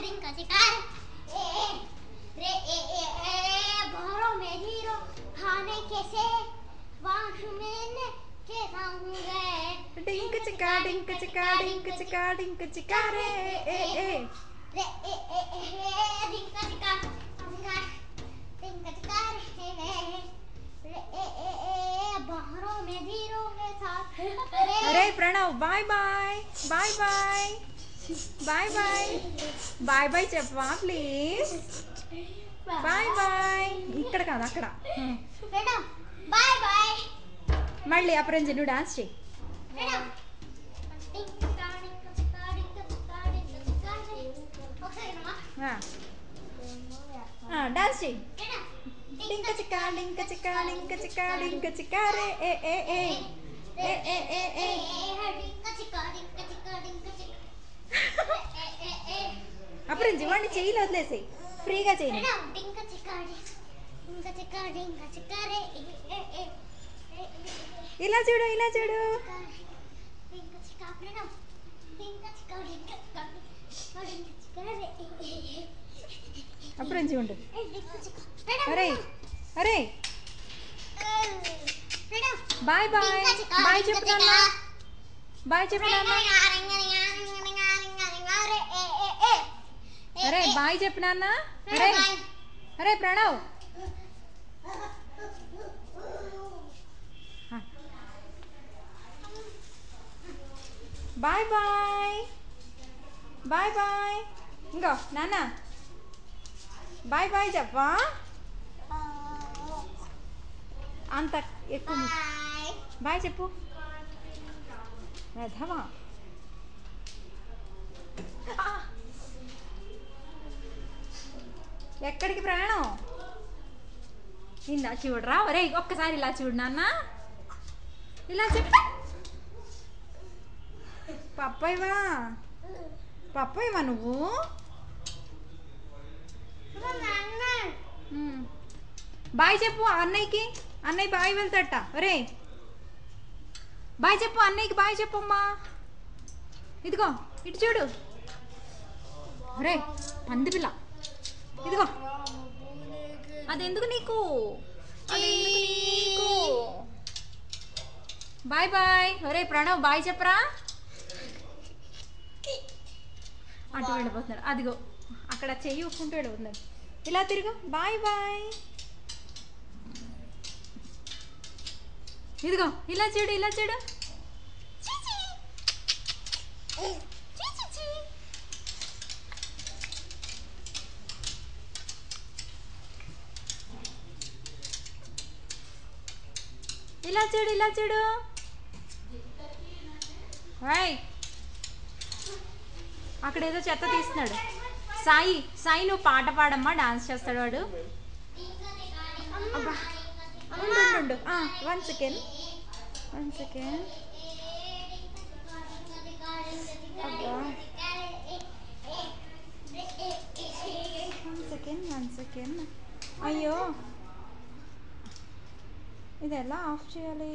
Rinca चिकार रे बहरों में hero खाने कैसे वाह मैंने के जाऊंगा डिंक चिका डिंक चिका डिंक चिका डिंक चिका रे रिंका चिकार रिंका चिकार बहरों में हीरो के साथ अरे Pranav bye bye bye bye bye bye bye bye చెప్పవా ప్లీజ్ బాయ్ బాయ్ ఇక్కడ కాదు అక్కడ బాయ్ బాయ్ మళ్ళీ అప్రంజి నువ్వు డాన్స్ చెయ్యి డాన్స్ చెయ్యి డింక చిక్కా డింక చిక్కా డింక చిక్కా డింక చిక్కా రే ఏ ఏ ఏ ఏ ఏ ఏ ఏ అప్రంజి వాడిని చెయ్యిలో వదిలేసేయి ఫ్రీగా చెయ్యి ఇలా చూడు ఇలా చూడు అప్రంజి ఉండు అరే అరే బాయ్ బాయ్ బాయ్ చెప్పు నాన్న బాయ్ చెప్పు నాన్న అరే బాయ్ చెప్పు నాన్న అరే అరే Pranav bye bye bye bye ఇంకో నాన్న బాయ్ బాయ్ చెప్పా అంత ఎక్కువ బాయ్ చెప్పు వెధవా ఎక్కడికి ప్రయాణం ఇలా చూడరా ఒరే ఒక్కసారి ఇలా చూడు నాన్న ఇలా చెప్పు పప్పయ్యవా పప్పయ్యవా నువ్వు బాయ్ చెప్పు అన్నయ్యకి అన్నయ్య బాయ్ వెళ్తాట ఒరే బాయ్ చెప్పు అన్నయ్యకి బాయ్ చెప్పమ్మా ఇదిగో ఇటు చూడు ఒరే పంది పిల్ల ఇదిగో అదెందుకు నీకు బాయ్ బాయ్ ఒరే ప్రణవ్ బాయ్ చెప్పరా అటు వెళ్ళిపోతున్నాడు అదిగో అక్కడ చెయ్యి ఊపుకుంటూ వెళ్ళిపోతున్నాడు ఇలా తిరుగు బాయ్ బాయ్ ఇదిగో ఇలా చూడు ఇలా చూడు ఇలా చూడు ఇలా చూడు అక్కడ ఏదో చెత్త తీస్తున్నాడు సాయి సాయి నువ్వు పాట పాడమ్మా డాన్స్ చేస్తాడు వాడు అబ్బా ఉండు 1 సెకండ్ 1 సెకండ్ అబ్బా 1 సెకండ్ అయ్యో ఇది ఎలా ఆఫ్ చేయాలి